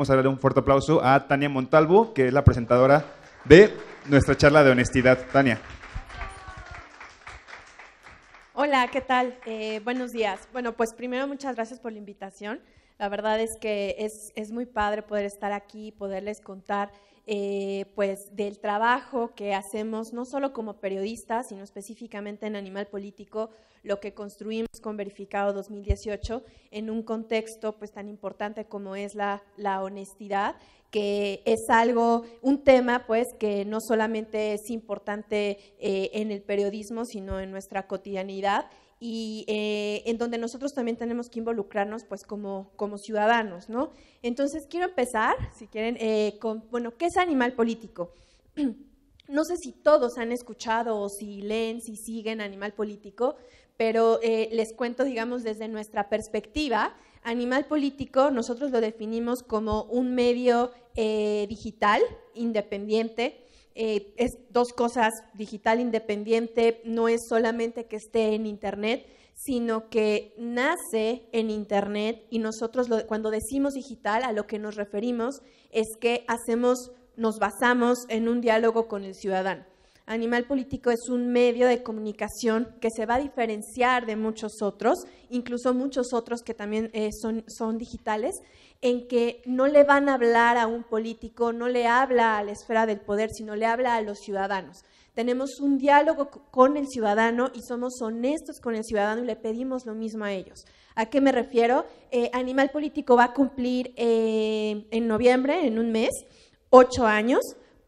Vamos a darle un fuerte aplauso a Tania Montalvo, que es la presentadora de nuestra charla de honestidad. Tania. Hola, ¿qué tal? Buenos días. Bueno, pues primero muchas gracias por la invitación. La verdad es que es muy padre poder estar aquí, poderles contar pues del trabajo que hacemos, no solo como periodistas, sino específicamente en Animal Político, lo que construimos con Verificado 2018 en un contexto pues tan importante como es la honestidad, que es un tema pues que no solamente es importante en el periodismo, sino en nuestra cotidianidad y en donde nosotros también tenemos que involucrarnos pues como ciudadanos, ¿no? Entonces quiero empezar, si quieren, bueno, ¿qué es Animal Político? No sé si todos han escuchado o si leen, si siguen Animal Político, pero les cuento, digamos, desde nuestra perspectiva. Animal Político nosotros lo definimos como un medio digital independiente. Es dos cosas: digital independiente no es solamente que esté en Internet, sino que nace en Internet, y nosotros cuando decimos digital a lo que nos referimos es que nos basamos en un diálogo con el ciudadano. Animal Político es un medio de comunicación que se va a diferenciar de muchos otros, incluso muchos otros que también son digitales, en que no le van a hablar a un político, no le habla a la esfera del poder, sino le habla a los ciudadanos. Tenemos un diálogo con el ciudadano y somos honestos con el ciudadano y le pedimos lo mismo a ellos. ¿A qué me refiero? Animal Político va a cumplir en noviembre, en un mes, 8 años,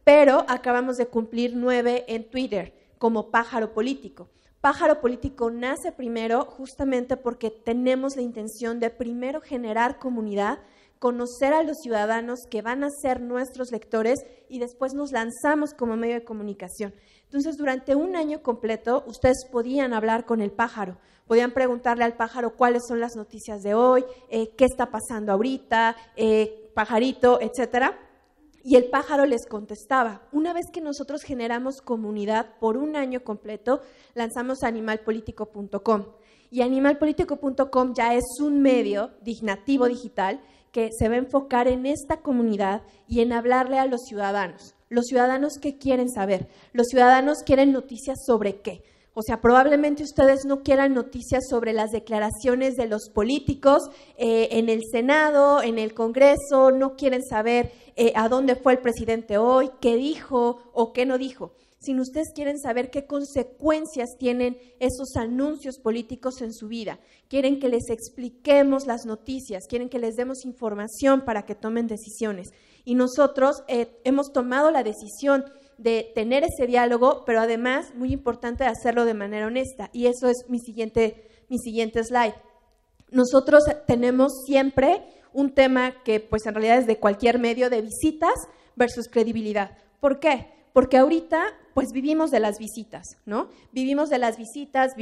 pero acabamos de cumplir 9 en Twitter como Pájaro Político. Pájaro Político nace primero justamente porque tenemos la intención de primero generar comunidad, conocer a los ciudadanos que van a ser nuestros lectores y después nos lanzamos como medio de comunicación. Entonces, durante un año completo, ustedes podían hablar con el pájaro, podían preguntarle al pájaro cuáles son las noticias de hoy, qué está pasando ahorita, pajarito, etcétera. Y el pájaro les contestaba. Una vez que nosotros generamos comunidad por un año completo, lanzamos animalpolitico.com. Y animalpolitico.com ya es un medio nativo digital que se va a enfocar en esta comunidad y en hablarle a los ciudadanos. Los ciudadanos, ¿qué quieren saber? Los ciudadanos quieren noticias sobre qué. O sea, probablemente ustedes no quieran noticias sobre las declaraciones de los políticos en el Senado, en el Congreso, no quieren saber a dónde fue el presidente hoy, qué dijo o qué no dijo, sino ustedes quieren saber qué consecuencias tienen esos anuncios políticos en su vida. Quieren que les expliquemos las noticias, quieren que les demos información para que tomen decisiones. Y nosotros hemos tomado la decisión de tener ese diálogo, pero además, muy importante, de hacerlo de manera honesta. Y eso es mi siguiente slide. Nosotros tenemos siempre un tema que pues en realidad es de cualquier medio, de visitas versus credibilidad. ¿Por qué? Porque ahorita pues vivimos de las visitas, ¿no? Vivimos de las visitas,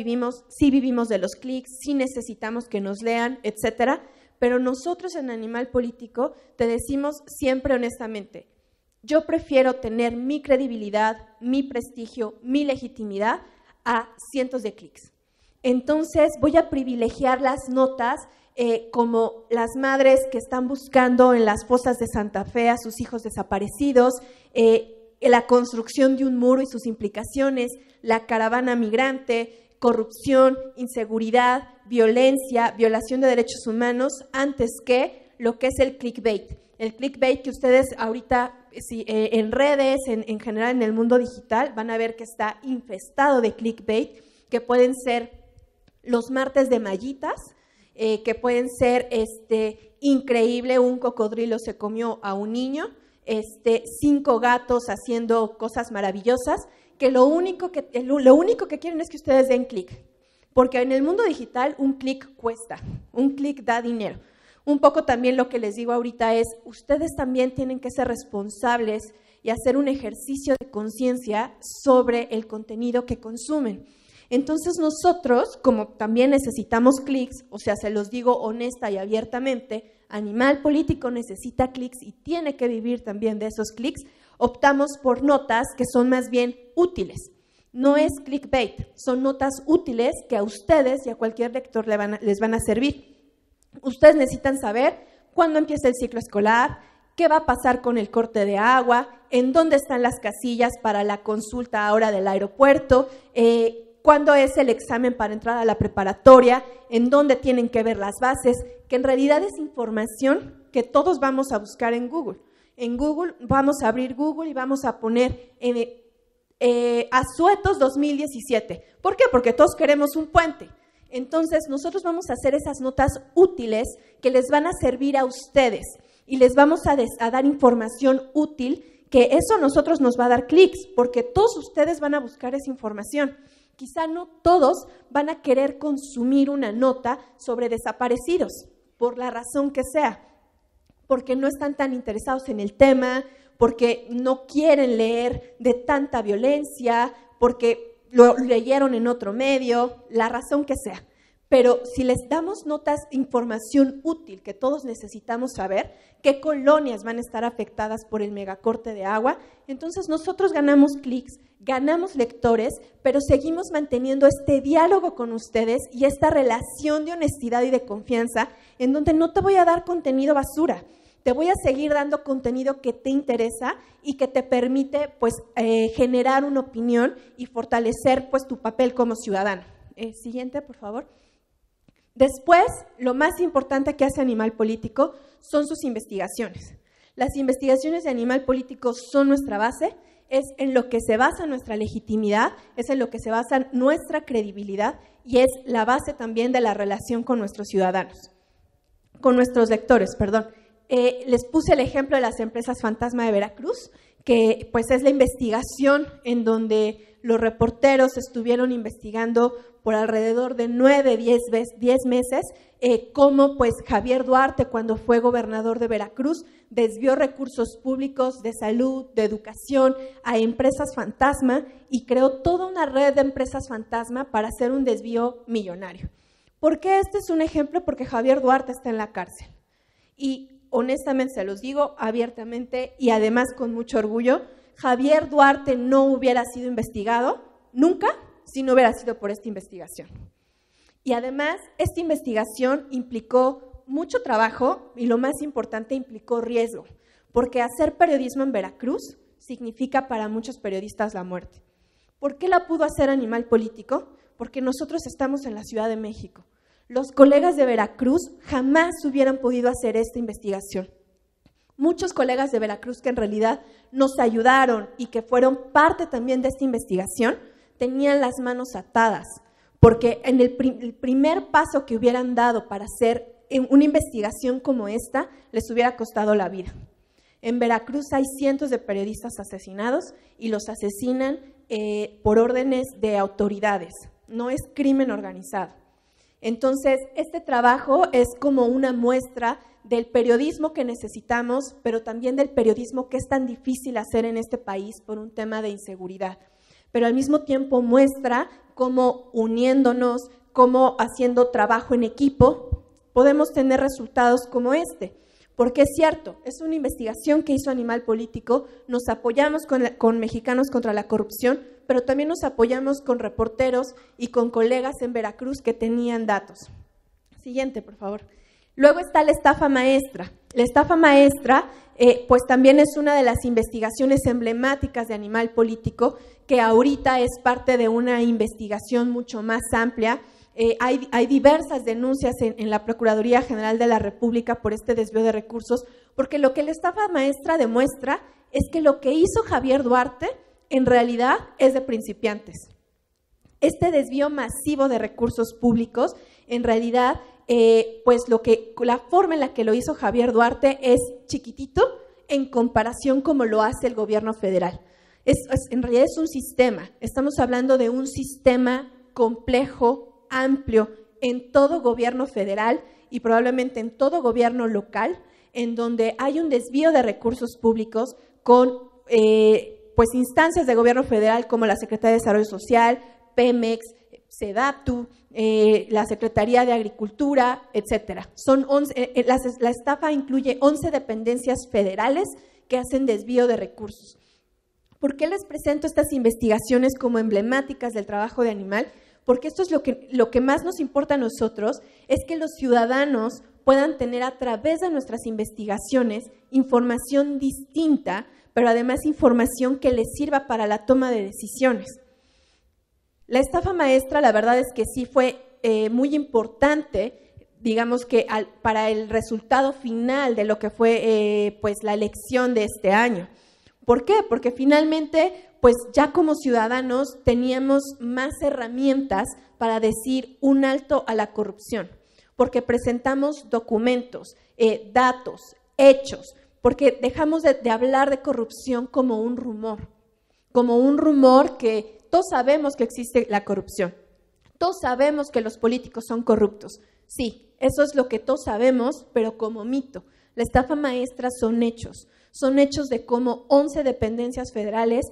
sí vivimos de los clics, sí necesitamos que nos lean, etcétera, pero nosotros en Animal Político te decimos siempre honestamente: yo prefiero tener mi credibilidad, mi prestigio, mi legitimidad a cientos de clics. Entonces voy a privilegiar las notas como las madres que están buscando en las fosas de Santa Fe a sus hijos desaparecidos, la construcción de un muro y sus implicaciones, la caravana migrante, corrupción, inseguridad, violencia, violación de derechos humanos, antes que lo que es el clickbait. El clickbait que ustedes ahorita en redes, en general en el mundo digital, van a ver que está infestado de clickbait, que pueden ser los martes de mallitas, que pueden ser increíble, un cocodrilo se comió a un niño, 5 gatos haciendo cosas maravillosas, que lo único que quieren es que ustedes den clic, porque en el mundo digital un clic cuesta, un clic da dinero. Un poco también lo que les digo ahorita es, ustedes también tienen que ser responsables y hacer un ejercicio de conciencia sobre el contenido que consumen. Entonces nosotros, como también necesitamos clics, o sea, se los digo honesta y abiertamente, Animal Político necesita clics y tiene que vivir también de esos clics, optamos por notas que son más bien útiles. No es clickbait, son notas útiles que a ustedes y a cualquier lector les van a servir. Ustedes necesitan saber cuándo empieza el ciclo escolar, qué va a pasar con el corte de agua, en dónde están las casillas para la consulta ahora del aeropuerto, cuándo es el examen para entrar a la preparatoria, en dónde tienen que ver las bases, que en realidad es información que todos vamos a buscar en Google. En Google vamos a abrir Google y vamos a poner Asuetos 2017. ¿Por qué? Porque todos queremos un puente. Entonces nosotros vamos a hacer esas notas útiles que les van a servir a ustedes y les vamos a dar información útil, que eso a nosotros nos va a dar clics, porque todos ustedes van a buscar esa información. Quizá no todos van a querer consumir una nota sobre desaparecidos, por la razón que sea, porque no están tan interesados en el tema, porque no quieren leer de tanta violencia, porque lo leyeron en otro medio, la razón que sea. Pero si les damos notas, información útil que todos necesitamos saber, qué colonias van a estar afectadas por el megacorte de agua, entonces nosotros ganamos clics, ganamos lectores, pero seguimos manteniendo este diálogo con ustedes y esta relación de honestidad y de confianza, en donde no te voy a dar contenido basura, te voy a seguir dando contenido que te interesa y que te permite pues, generar una opinión y fortalecer pues, tu papel como ciudadano. Siguiente, por favor. Después, lo más importante que hace Animal Político son sus investigaciones. Las investigaciones de Animal Político son nuestra base, es en lo que se basa nuestra legitimidad, es en lo que se basa nuestra credibilidad y es la base también de la relación con nuestros ciudadanos, con nuestros lectores, perdón. Les puse el ejemplo de las empresas fantasma de Veracruz, que pues es la investigación en donde los reporteros estuvieron investigando por alrededor de 9, 10 meses cómo pues Javier Duarte, cuando fue gobernador de Veracruz, desvió recursos públicos de salud, de educación a empresas fantasma y creó toda una red de empresas fantasma para hacer un desvío millonario. ¿Por qué este es un ejemplo? Porque Javier Duarte está en la cárcel y honestamente se los digo abiertamente y además con mucho orgullo, Javier Duarte no hubiera sido investigado nunca si no hubiera sido por esta investigación. Y además, esta investigación implicó mucho trabajo y lo más importante, implicó riesgo, porque hacer periodismo en Veracruz significa para muchos periodistas la muerte. ¿Por qué la pudo hacer Animal Político? Porque nosotros estamos en la Ciudad de México. Los colegas de Veracruz jamás hubieran podido hacer esta investigación. Muchos colegas de Veracruz que en realidad nos ayudaron y que fueron parte también de esta investigación, tenían las manos atadas, porque en el primer paso que hubieran dado para hacer una investigación como esta, les hubiera costado la vida. En Veracruz hay cientos de periodistas asesinados y los asesinan por órdenes de autoridades, no es crimen organizado. Entonces, este trabajo es como una muestra del periodismo que necesitamos, pero también del periodismo que es tan difícil hacer en este país por un tema de inseguridad. Pero al mismo tiempo muestra cómo uniéndonos, cómo haciendo trabajo en equipo, podemos tener resultados como este. Porque es cierto, es una investigación que hizo Animal Político, nos apoyamos con Mexicanos contra la Corrupción, pero también nos apoyamos con reporteros y con colegas en Veracruz que tenían datos. Siguiente, por favor. Luego está la estafa maestra. La estafa maestra, pues también es una de las investigaciones emblemáticas de Animal Político, que ahorita es parte de una investigación mucho más amplia. Hay diversas denuncias en la Procuraduría General de la República por este desvío de recursos, porque lo que la estafa maestra demuestra es que lo que hizo Javier Duarte en realidad es de principiantes. Este desvío masivo de recursos públicos, en realidad, pues la forma en la que lo hizo Javier Duarte es chiquitito en comparación como lo hace el gobierno federal. En realidad es un sistema, estamos hablando de un sistema complejo, amplio, en todo gobierno federal y probablemente en todo gobierno local, en donde hay un desvío de recursos públicos con pues instancias de gobierno federal como la Secretaría de Desarrollo Social, Pemex, SEDATU, la Secretaría de Agricultura, etcétera. La estafa incluye 11 dependencias federales que hacen desvío de recursos. ¿Por qué les presento estas investigaciones como emblemáticas del trabajo de Animal? Porque esto es lo que más nos importa a nosotros, es que los ciudadanos puedan tener a través de nuestras investigaciones información distinta, pero además información que les sirva para la toma de decisiones. La estafa maestra, la verdad es que sí fue muy importante, digamos que para el resultado final de lo que fue pues la elección de este año. ¿Por qué? Porque finalmente, pues ya como ciudadanos teníamos más herramientas para decir un alto a la corrupción, porque presentamos documentos, datos, hechos, porque dejamos de hablar de corrupción como un rumor que todos sabemos que existe la corrupción, todos sabemos que los políticos son corruptos, sí, eso es lo que todos sabemos, pero como mito. La estafa maestra son hechos de cómo 11 dependencias federales,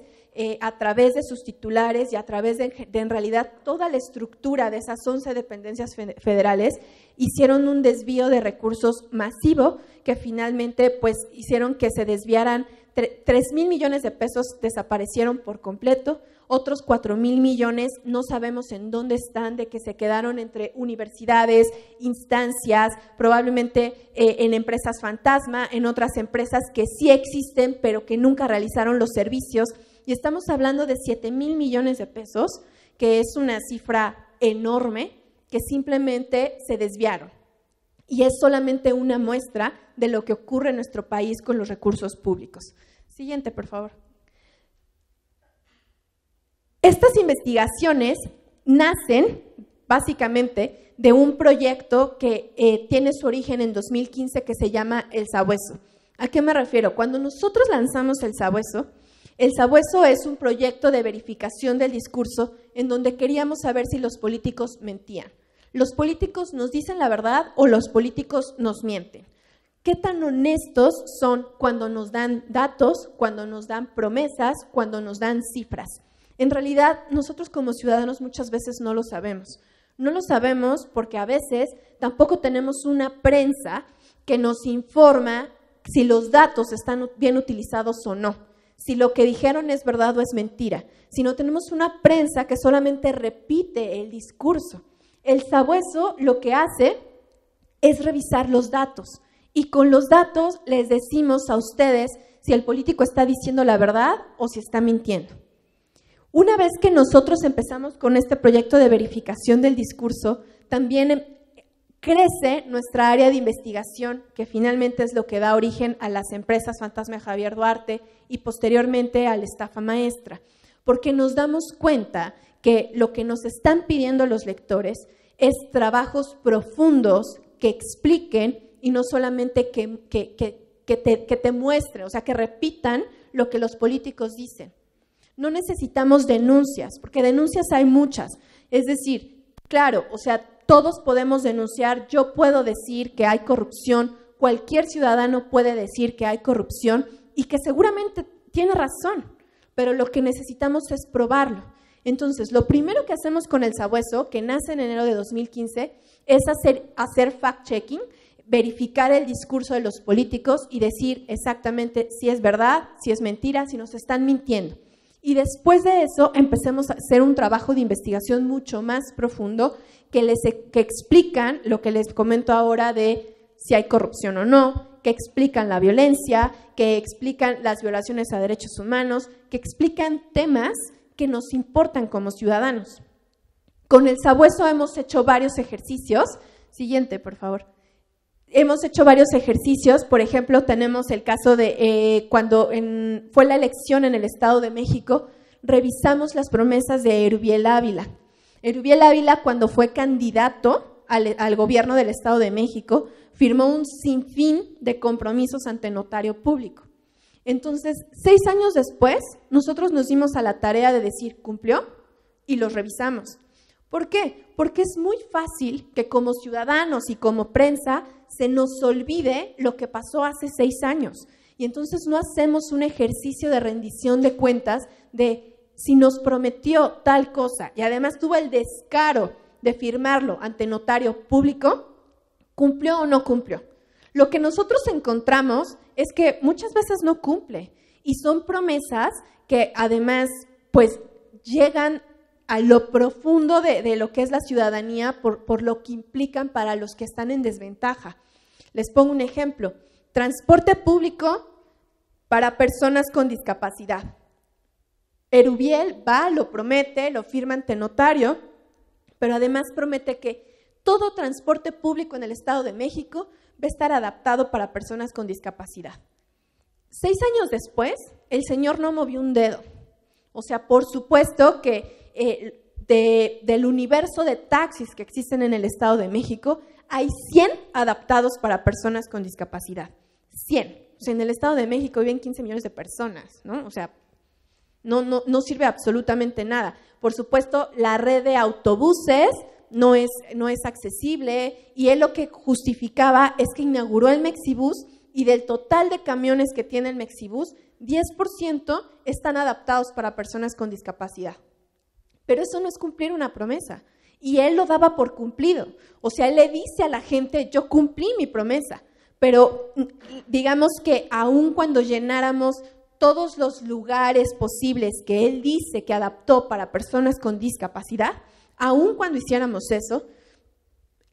a través de sus titulares y a través de en realidad toda la estructura de esas 11 dependencias federales, hicieron un desvío de recursos masivo que finalmente pues hicieron que se desviaran 3,000 millones de pesos, desaparecieron por completo, otros 4,000 millones no sabemos en dónde están, de que se quedaron entre universidades, instancias, probablemente en empresas fantasma, en otras empresas que sí existen pero que nunca realizaron los servicios, y estamos hablando de 7,000 millones de pesos, que es una cifra enorme, que simplemente se desviaron. Y es solamente una muestra de lo que ocurre en nuestro país con los recursos públicos. Siguiente, por favor. Estas investigaciones nacen básicamente de un proyecto que tiene su origen en 2015 que se llama El Sabueso. ¿A qué me refiero? Cuando nosotros lanzamos El Sabueso es un proyecto de verificación del discurso en donde queríamos saber si los políticos mentían. ¿Los políticos nos dicen la verdad o los políticos nos mienten? ¿Qué tan honestos son cuando nos dan datos, cuando nos dan promesas, cuando nos dan cifras? En realidad, nosotros como ciudadanos muchas veces no lo sabemos. No lo sabemos porque a veces tampoco tenemos una prensa que nos informa si los datos están bien utilizados o no, si lo que dijeron es verdad o es mentira, si no tenemos una prensa que solamente repite el discurso. El Sabueso lo que hace es revisar los datos y con los datos les decimos a ustedes si el político está diciendo la verdad o si está mintiendo. Una vez que nosotros empezamos con este proyecto de verificación del discurso, también crece nuestra área de investigación, que finalmente es lo que da origen a las empresas Fantasma de Javier Duarte y posteriormente a la estafa maestra, porque nos damos cuenta que lo que nos están pidiendo los lectores es trabajos profundos que expliquen y no solamente que te muestren, o sea, que repitan lo que los políticos dicen. No necesitamos denuncias, porque denuncias hay muchas. Es decir, claro, o sea, todos podemos denunciar, yo puedo decir que hay corrupción, cualquier ciudadano puede decir que hay corrupción y que seguramente tiene razón, pero lo que necesitamos es probarlo. Entonces, lo primero que hacemos con El Sabueso, que nace en enero de 2015, es hacer fact-checking, verificar el discurso de los políticos y decir exactamente si es verdad, si es mentira, si nos están mintiendo. Y después de eso empecemos a hacer un trabajo de investigación mucho más profundo que explican lo que les comento ahora de si hay corrupción o no, que explican la violencia, que explican las violaciones a derechos humanos, que explican temas que nos importan como ciudadanos. Con El Sabueso hemos hecho varios ejercicios. Siguiente, por favor. Hemos hecho varios ejercicios, por ejemplo, tenemos el caso de cuando fue la elección en el Estado de México, revisamos las promesas de Erubiel Ávila. Erubiel Ávila, cuando fue candidato al gobierno del Estado de México, firmó un sinfín de compromisos ante notario público. Entonces, 6 años después, nosotros nos dimos a la tarea de decir, ¿cumplió? Y los revisamos. ¿Por qué? Porque es muy fácil que como ciudadanos y como prensa se nos olvide lo que pasó hace 6 años. Y entonces no hacemos un ejercicio de rendición de cuentas de si nos prometió tal cosa y además tuvo el descaro de firmarlo ante notario público, ¿cumplió o no cumplió? Lo que nosotros encontramos es que muchas veces no cumple y son promesas que además pues llegan a lo profundo de lo que es la ciudadanía por lo que implican para los que están en desventaja. Les pongo un ejemplo. Transporte público para personas con discapacidad. Erubiel va, lo promete, lo firma ante notario, pero además promete que todo transporte público en el Estado de México va a estar adaptado para personas con discapacidad. 6 años después, el señor no movió un dedo. O sea, por supuesto que del universo de taxis que existen en el Estado de México, hay 100 adaptados para personas con discapacidad. 100. O sea, en el Estado de México viven 15 millones de personas, ¿no? O sea, no sirve absolutamente nada. Por supuesto, la red de autobuses no es accesible, y él lo que justificaba es que inauguró el Mexibus, y del total de camiones que tiene el Mexibus, 10% están adaptados para personas con discapacidad. Pero eso no es cumplir una promesa, y él lo daba por cumplido. O sea, él le dice a la gente, yo cumplí mi promesa, pero digamos que aun cuando llenáramos todos los lugares posibles que él dice que adaptó para personas con discapacidad, aun cuando hiciéramos eso,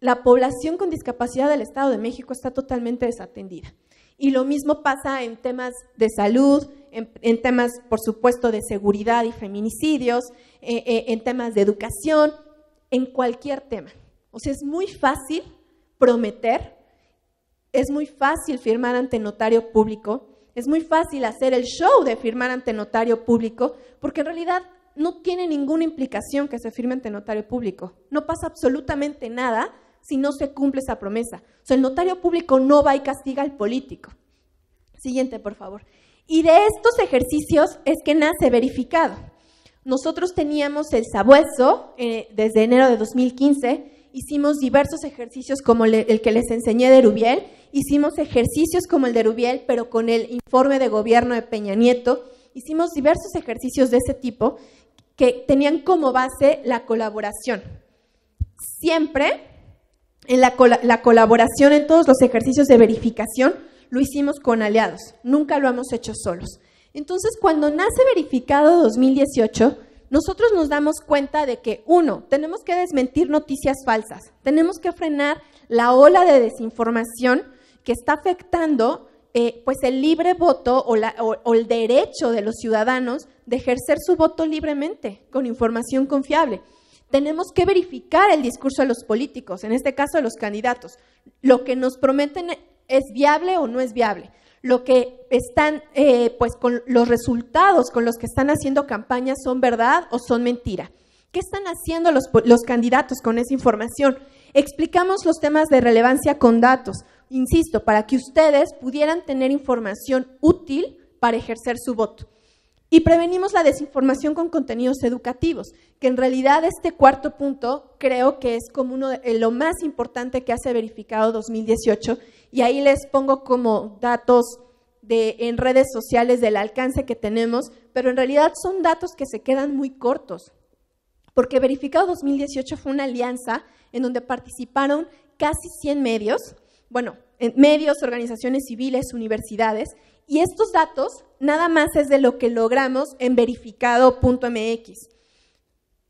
la población con discapacidad del Estado de México está totalmente desatendida. Y lo mismo pasa en temas de salud, en temas, por supuesto, de seguridad y feminicidios, en temas de educación, en cualquier tema. O sea, es muy fácil prometer, es muy fácil firmar ante notario público, es muy fácil hacer el show de firmar ante notario público, porque en realidad no tiene ninguna implicación que se firme ante notario público. No pasa absolutamente nada si no se cumple esa promesa. O sea, el notario público no va y castiga al político. Siguiente, por favor. Y de estos ejercicios es que nace Verificado. Nosotros teníamos el sabueso desde enero de 2015, hicimos diversos ejercicios como el que les enseñé de Erubiel, hicimos ejercicios como el de Erubiel, pero con el informe de gobierno de Peña Nieto, hicimos diversos ejercicios de ese tipo que tenían como base la colaboración. Siempre en la colaboración en todos los ejercicios de verificación lo hicimos con aliados, nunca lo hemos hecho solos. Entonces, cuando nace Verificado 2018, nosotros nos damos cuenta de que, 1, tenemos que desmentir noticias falsas, tenemos que frenar la ola de desinformación que está afectando pues el libre voto o el derecho de los ciudadanos de ejercer su voto libremente, con información confiable. Tenemos que verificar el discurso de los políticos, en este caso de los candidatos. Lo que nos prometen es viable o no es viable. Lo que están, pues con los resultados con los que están haciendo campañas son verdad o son mentira. ¿Qué están haciendo los candidatos con esa información? Explicamos los temas de relevancia con datos, insisto, para que ustedes pudieran tener información útil para ejercer su voto. Y prevenimos la desinformación con contenidos educativos, que en realidad este cuarto punto creo que es como uno de lo más importante que hace Verificado 2018, y ahí les pongo como datos en redes sociales del alcance que tenemos, pero en realidad son datos que se quedan muy cortos, porque Verificado 2018 fue una alianza en donde participaron casi 100 medios, medios, organizaciones civiles, universidades, y estos datos nada más es de lo que logramos en verificado.mx.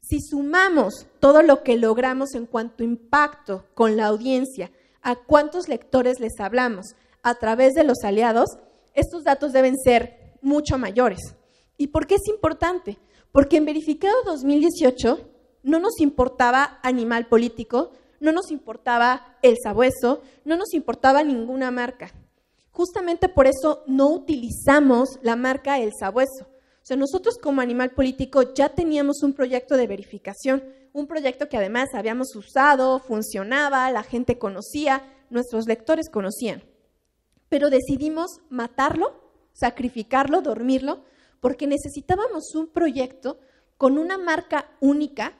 Si sumamos todo lo que logramos en cuanto a impacto con la audiencia, a cuántos lectores les hablamos a través de los aliados, estos datos deben ser mucho mayores. ¿Y por qué es importante? Porque en Verificado 2018 no nos importaba Animal Político, no nos importaba El Sabueso, no nos importaba ninguna marca. Justamente por eso no utilizamos la marca El Sabueso. O sea, nosotros como Animal Político ya teníamos un proyecto de verificación, un proyecto que además habíamos usado, funcionaba, la gente conocía, nuestros lectores conocían. Pero decidimos matarlo, sacrificarlo, dormirlo, porque necesitábamos un proyecto con una marca única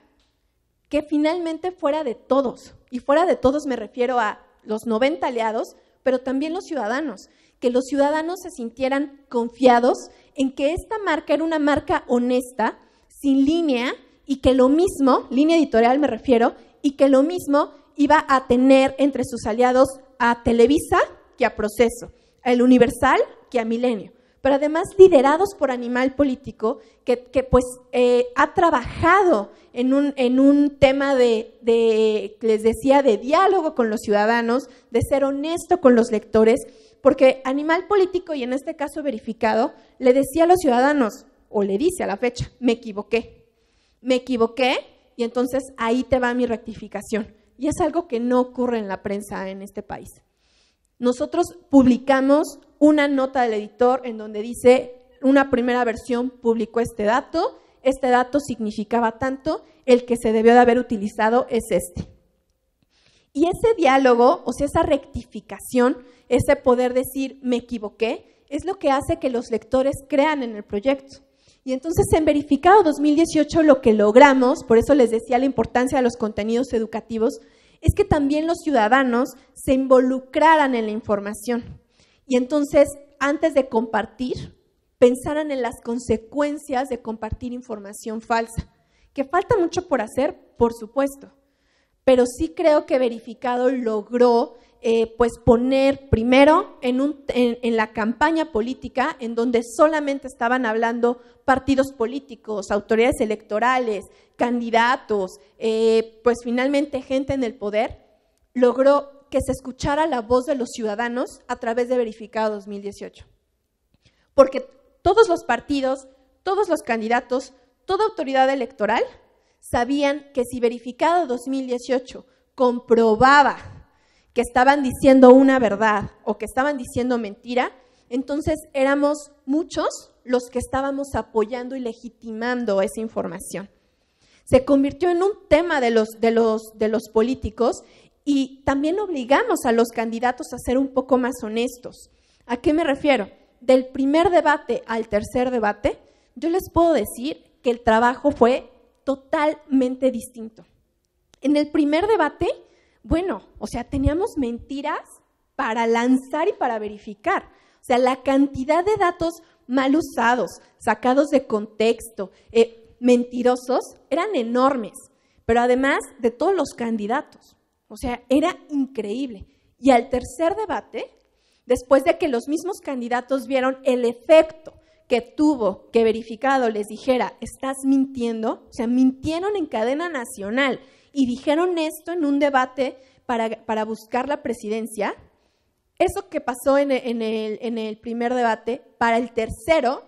que finalmente fuera de todos. Y fuera de todos me refiero a los 90 aliados, pero también los ciudadanos, que los ciudadanos se sintieran confiados en que esta marca era una marca honesta, sin línea, y que lo mismo, línea editorial me refiero, y que lo mismo iba a tener entre sus aliados a Televisa que a Proceso, a El Universal que a Milenio, pero además liderados por Animal Político, que pues ha trabajado en un tema les decía, de diálogo con los ciudadanos, de ser honesto con los lectores, porque Animal Político, y en este caso Verificado, le decía a los ciudadanos, o le dice a la fecha, me equivoqué, y entonces ahí te va mi rectificación. Y es algo que no ocurre en la prensa en este país. Nosotros publicamos una nota del editor en donde dice, una primera versión publicó este dato significaba tanto, el que se debió de haber utilizado es este. Y ese diálogo, o sea, esa rectificación, ese poder decir, me equivoqué, es lo que hace que los lectores crean en el proyecto. Y entonces en Verificado 2018 lo que logramos, por eso les decía la importancia de los contenidos educativos, es que también los ciudadanos se involucraran en la información. Y entonces, antes de compartir, pensaran en las consecuencias de compartir información falsa. Que falta mucho por hacer, por supuesto, pero sí creo que Verificado logró pues poner primero en la campaña política, en donde solamente estaban hablando partidos políticos, autoridades electorales, candidatos, pues finalmente gente en el poder, logró que se escuchara la voz de los ciudadanos a través de Verificado 2018. Porque todos los partidos, todos los candidatos, toda autoridad electoral sabían que si Verificado 2018 comprobaba que estaban diciendo una verdad o que estaban diciendo mentira, entonces éramos muchos los que estábamos apoyando y legitimando esa información. Se convirtió en un tema de los políticos y también obligamos a los candidatos a ser un poco más honestos. ¿A qué me refiero? Del primer debate al tercer debate, yo les puedo decir que el trabajo fue totalmente distinto. En el primer debate, bueno, o sea, teníamos mentiras para lanzar y para verificar. O sea, la cantidad de datos mal usados, sacados de contexto, mentirosos, eran enormes, pero además de todos los candidatos. O sea, era increíble. Y al tercer debate, después de que los mismos candidatos vieron el efecto que tuvo que Verificado les dijera, estás mintiendo, o sea, mintieron en cadena nacional y dijeron esto en un debate para buscar la presidencia, eso que pasó en el primer debate, para el tercero,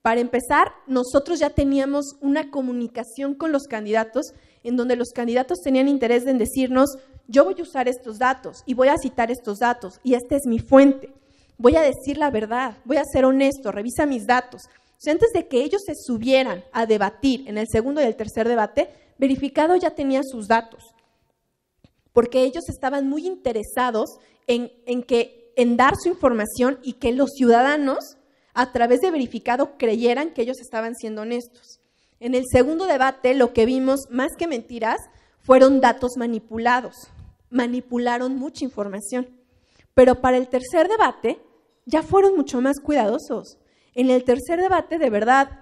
para empezar, nosotros ya teníamos una comunicación con los candidatos en donde los candidatos tenían interés en decirnos, yo voy a usar estos datos y voy a citar estos datos y esta es mi fuente, voy a decir la verdad, voy a ser honesto, revisa mis datos. O sea, antes de que ellos se subieran a debatir en el segundo y el tercer debate, Verificado ya tenía sus datos, porque ellos estaban muy interesados en dar su información y que los ciudadanos, a través de Verificado, creyeran que ellos estaban siendo honestos. En el segundo debate, lo que vimos, más que mentiras, fueron datos manipulados. Manipularon mucha información. Pero para el tercer debate, ya fueron mucho más cuidadosos. En el tercer debate, de verdad,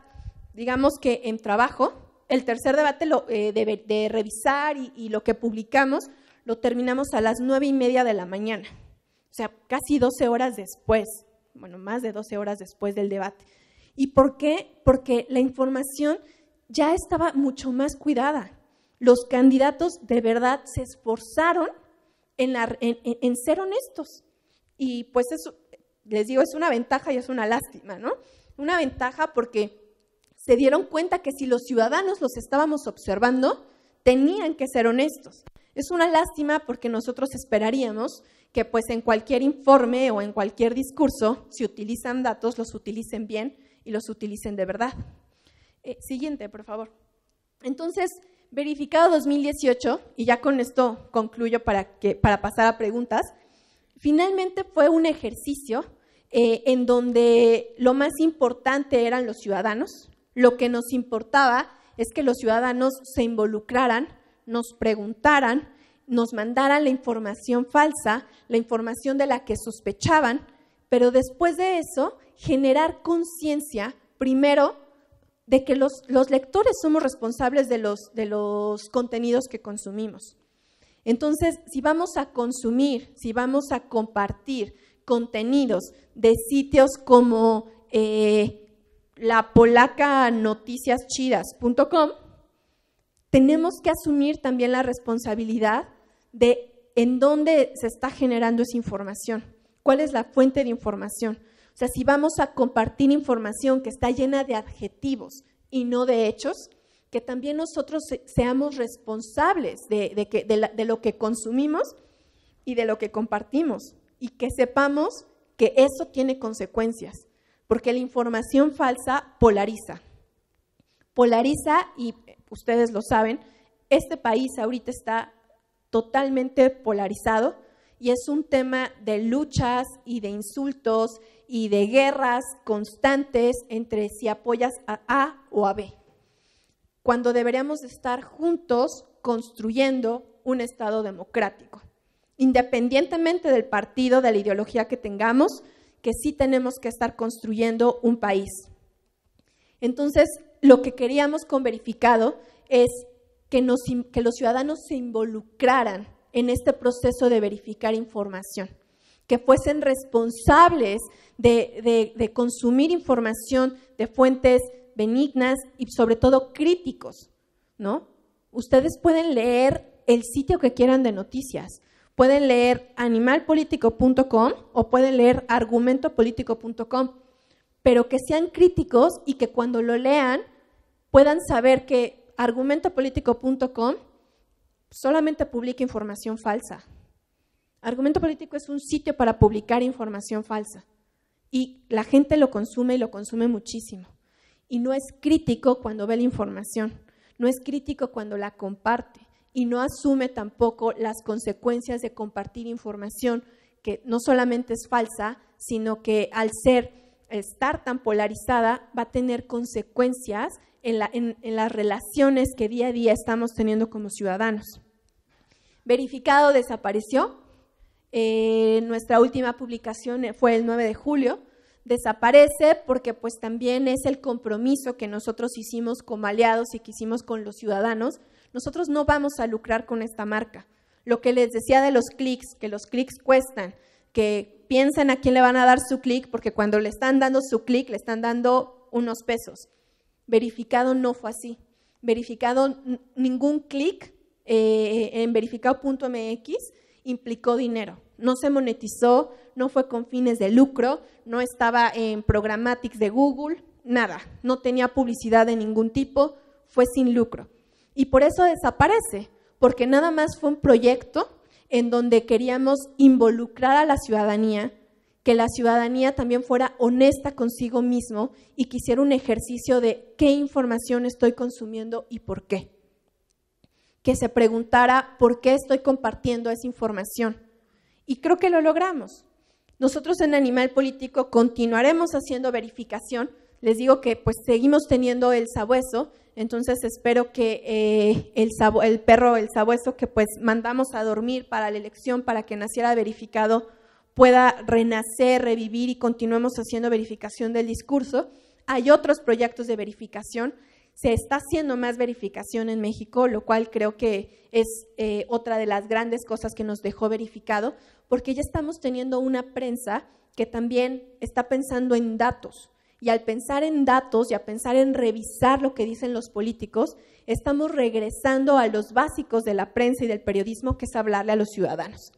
digamos que en trabajo, el tercer debate de revisar y lo que publicamos, lo terminamos a las 9:30 de la mañana. O sea, casi 12 horas después, bueno, más de 12 horas después del debate. ¿Y por qué? Porque la información ya estaba mucho más cuidada. Los candidatos de verdad se esforzaron en ser honestos. Y pues eso, les digo, es una ventaja y es una lástima, ¿no? Una ventaja porque se dieron cuenta que si los ciudadanos los estábamos observando, tenían que ser honestos. Es una lástima porque nosotros esperaríamos que pues en cualquier informe o en cualquier discurso, si utilizan datos, los utilicen bien y los utilicen de verdad. Siguiente, por favor. Entonces, Verificado 2018, y ya con esto concluyo para pasar a preguntas, finalmente fue un ejercicio en donde lo más importante eran los ciudadanos. Lo que nos importaba es que los ciudadanos se involucraran, nos preguntaran, nos mandaran la información falsa, la información de la que sospechaban, pero después de eso, generar conciencia, primero, de que los lectores somos responsables de los contenidos que consumimos. Entonces, si vamos a consumir, si vamos a compartir contenidos de sitios como la polaca noticiaschidas.com, tenemos que asumir también la responsabilidad de en dónde se está generando esa información, cuál es la fuente de información. O sea, si vamos a compartir información que está llena de adjetivos y no de hechos, que también nosotros seamos responsables de lo que consumimos y de lo que compartimos, y que sepamos que eso tiene consecuencias, porque la información falsa polariza. Polariza, y ustedes lo saben, este país ahorita está totalmente polarizado y es un tema de luchas y de insultos y de guerras constantes entre si apoyas a A o a B, cuando deberíamos estar juntos construyendo un Estado democrático, independientemente del partido, de la ideología que tengamos, que sí tenemos que estar construyendo un país. Entonces, lo que queríamos con Verificado es que los ciudadanos se involucraran en este proceso de verificar información, que fuesen responsables de consumir información de fuentes benignas y sobre todo críticos, ¿no? Ustedes pueden leer el sitio que quieran de noticias, pueden leer animalpolitico.com o pueden leer argumentopolitico.com, pero que sean críticos y que cuando lo lean puedan saber que argumentopolitico.com solamente publica información falsa. Argumento Político es un sitio para publicar información falsa y la gente lo consume y lo consume muchísimo. Y no es crítico cuando ve la información, no es crítico cuando la comparte y no asume tampoco las consecuencias de compartir información que no solamente es falsa, sino que al estar tan polarizada va a tener consecuencias en las relaciones que día a día estamos teniendo como ciudadanos. Verificado desapareció. Nuestra última publicación fue el 9 de julio. Desaparece porque pues también es el compromiso que nosotros hicimos como aliados y que hicimos con los ciudadanos. Nosotros no vamos a lucrar con esta marca. Lo que les decía de los clics, que los clics cuestan, que piensen a quién le van a dar su clic, porque cuando le están dando su clic, le están dando unos pesos. Verificado no fue así. Verificado, ningún clic en verificado.mx implicó dinero. No se monetizó, no fue con fines de lucro, no estaba en Programmatics de Google, nada. No tenía publicidad de ningún tipo, fue sin lucro. Y por eso desaparece, porque nada más fue un proyecto en donde queríamos involucrar a la ciudadanía, que la ciudadanía también fuera honesta consigo mismo y que hiciera un ejercicio de qué información estoy consumiendo y por qué. Que se preguntara por qué estoy compartiendo esa información. Y creo que lo logramos. Nosotros en Animal Político continuaremos haciendo verificación. Les digo que pues seguimos teniendo el sabueso, entonces espero que el perro, el sabueso que pues mandamos a dormir para la elección, para que naciera verificado, pueda renacer, revivir y continuemos haciendo verificación del discurso. Hay otros proyectos de verificación. Se está haciendo más verificación en México, lo cual creo que es otra de las grandes cosas que nos dejó verificado, porque ya estamos teniendo una prensa que también está pensando en datos. Y al pensar en datos y a pensar en revisar lo que dicen los políticos, estamos regresando a los básicos de la prensa y del periodismo, que es hablarle a los ciudadanos.